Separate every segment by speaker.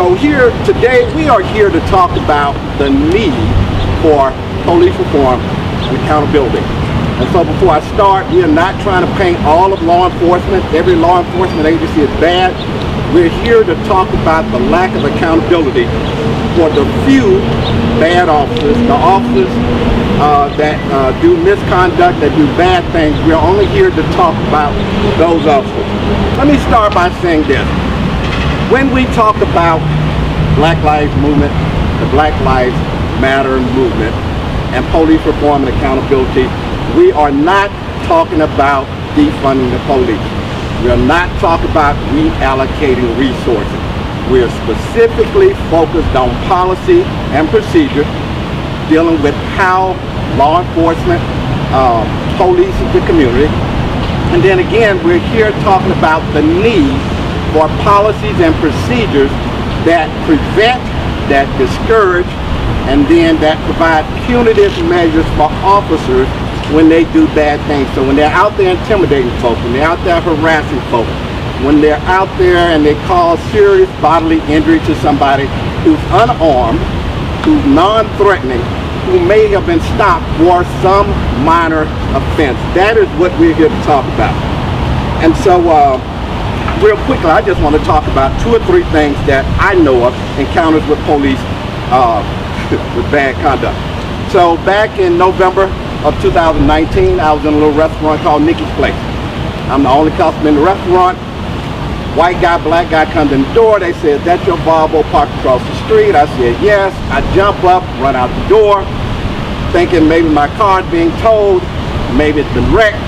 Speaker 1: So here today we are here to talk about the need for police reform and accountability. And so before I start, we are not trying to paint all of law enforcement, every law enforcement agency is bad. We're here to talk about the lack of accountability for the few bad officers, the officers that do misconduct, that do bad things. We're only here to talk about those officers. Let me start by saying this. When we talk about Black Lives Movement, the Black Lives Matter movement, and police reform and accountability, we are not talking about defunding the police. We are not talking about reallocating resources. We are specifically focused on policy and procedure dealing with how law enforcement polices the community. And then again, we're here talking about the need for policies and procedures that prevent, that discourage, and then that provide punitive measures for officers when they do bad things. So when they're out there intimidating folks, when they're out there harassing folks, when they're out there and they cause serious bodily injury to somebody who's unarmed, who's non-threatening, who may have been stopped for some minor offense. That is what we're here to talk about. And so real quickly, I just want to talk about 2 or 3 things that I know of, encounters with police with bad conduct. So back in November of 2019, I was in a little restaurant called Nikki's Place. I'm the only customer in the restaurant. White guy, black guy comes in the door. They said, "Is that your Volvo parked across the street?" I said, "Yes." I jump up, run out the door, thinking maybe my car's being towed, maybe it's been wrecked.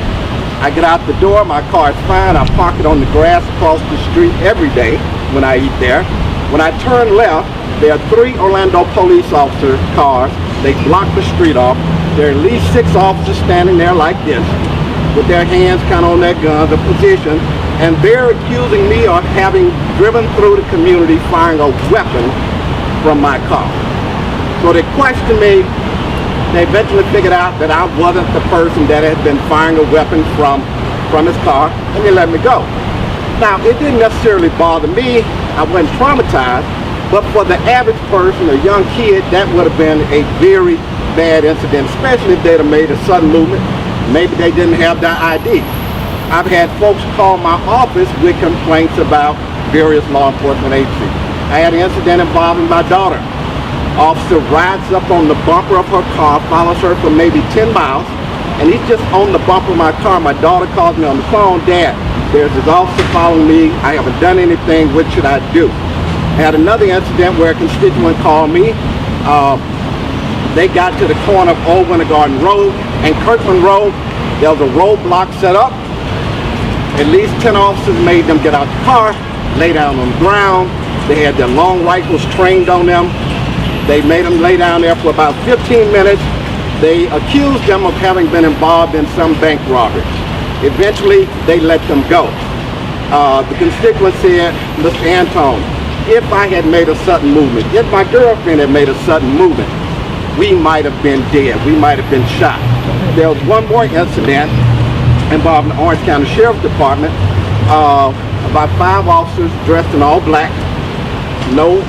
Speaker 1: I get out the door, my car's fine. I park it on the grass across the street every day when I eat there. When I turn left, there are 3 Orlando police officer cars. They block the street off. There are at least 6 officers standing there like this, with their hands kind of on their guns, a position, and they're accusing me of having driven through the community firing a weapon from my car. So they questioned me. They eventually figured out that I wasn't the person that had been firing a weapon from his car, and they let me go. Now, it didn't necessarily bother me. I wasn't traumatized, but for the average person, a young kid, that would have been a very bad incident, especially if they'd have made a sudden movement. Maybe they didn't have their ID. I've had folks call my office with complaints about various law enforcement agencies. I had an incident involving my daughter. Officer rides up on the bumper of her car, follows her for maybe 10 miles, and he's just on the bumper of my car. My daughter calls me on the phone, "Dad, there's this officer following me. I haven't done anything. What should I do?" I had another incident where a constituent called me. They got to the corner of Old Winter Garden Road and Kirkland Road. There was a roadblock set up. At least 10 officers made them get out the car, lay down on the ground. They had their long rifles trained on them. They made them lay down there for about 15 minutes. They accused them of having been involved in some bank robbery. Eventually, they let them go. The constituent said, "Mr. Antone, if I had made a sudden movement, if my girlfriend had made a sudden movement, we might have been dead. We might have been shot." There was one more incident involving the Orange County Sheriff's Department. About 5 officers dressed in all black, no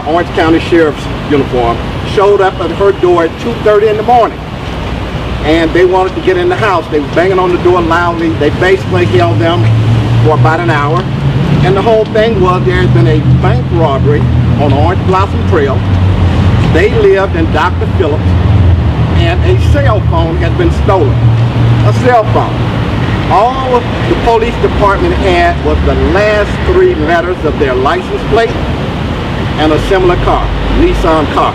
Speaker 1: Orange County Sheriff's uniform, showed up at her door at 2:30 in the morning. And they wanted to get in the house. They were banging on the door loudly. They basically held them for about an hour. And the whole thing was there had been a bank robbery on Orange Blossom Trail. They lived in Dr. Phillips, and a cell phone had been stolen. A cell phone. All the police department had was the last 3 letters of their license plate and a similar car, Nissan car.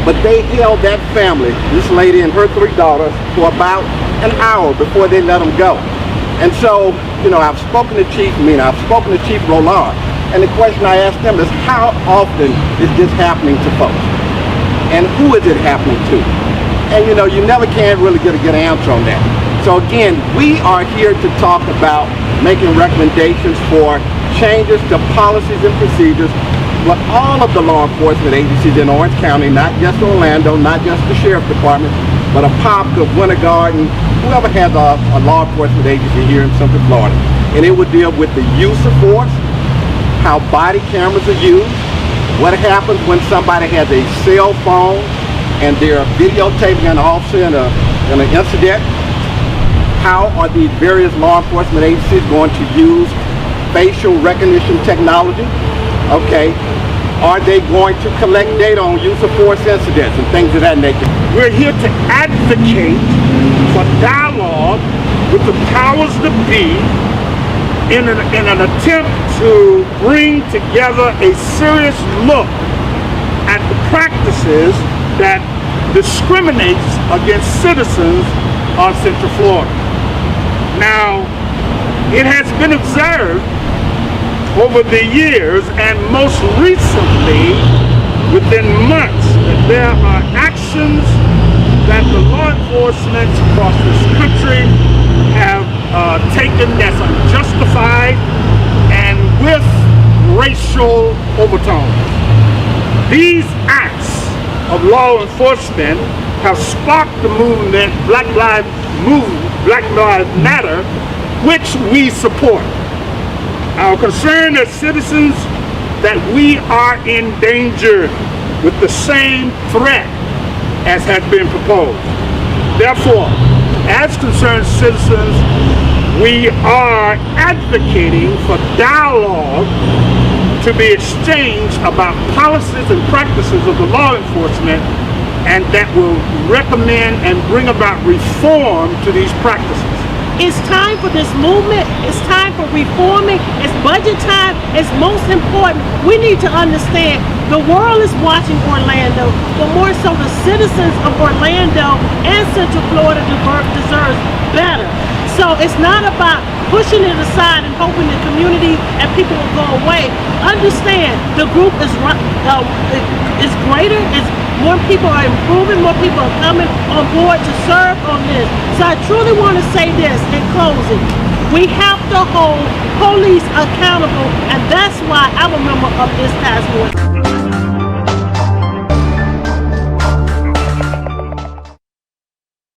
Speaker 1: But they held that family, this lady and her 3 daughters, for about an hour before they let them go. And so, you know, I've spoken to Chief Mina, I've spoken to Chief Roland, and the question I asked them is, how often is this happening to folks? And who is it happening to? And you know, you never can really get a good answer on that. So again, we are here to talk about making recommendations for changes to policies and procedures for all of the law enforcement agencies in Orange County, not just Orlando, not just the Sheriff's Department, but a POP, Winter Garden, whoever has a law enforcement agency here in Central Florida. And it would deal with the use of force, how body cameras are used, What happens when somebody has a cell phone and they're videotaping an officer in an incident? How are the various law enforcement agencies going to use facial recognition technology? Okay. Are they going to collect data on use of force incidents and things of that nature?
Speaker 2: We're here to advocate for dialogue with the powers that be in an attempt to bring together a serious look at the practices that discriminates against citizens on Central Florida. Now, it has been observed over the years, and most recently within months, that there are actions that the law enforcement across this country have taken that's unjustified and with racial overtones. These acts of law enforcement have sparked the movement Black Lives Matter, which we support. Our concern as citizens that we are endangered with the same threat as has been proposed. Therefore, as concerned citizens, we are advocating for dialogue to be exchanged about policies and practices of the law enforcement, and that will recommend and bring about reform to these practices.
Speaker 3: It's time for this movement. It's time for reforming. It's budget time. It's most important. We need to understand the world is watching Orlando, but more so the citizens of Orlando and Central Florida deserves better. So it's not about pushing it aside and hoping the community and people will go away. Understand the group is greater. More people are improving, more people are coming on board to serve on this. So I truly want to say this in closing. We have to hold police accountable, and that's why I'm a member of this task force.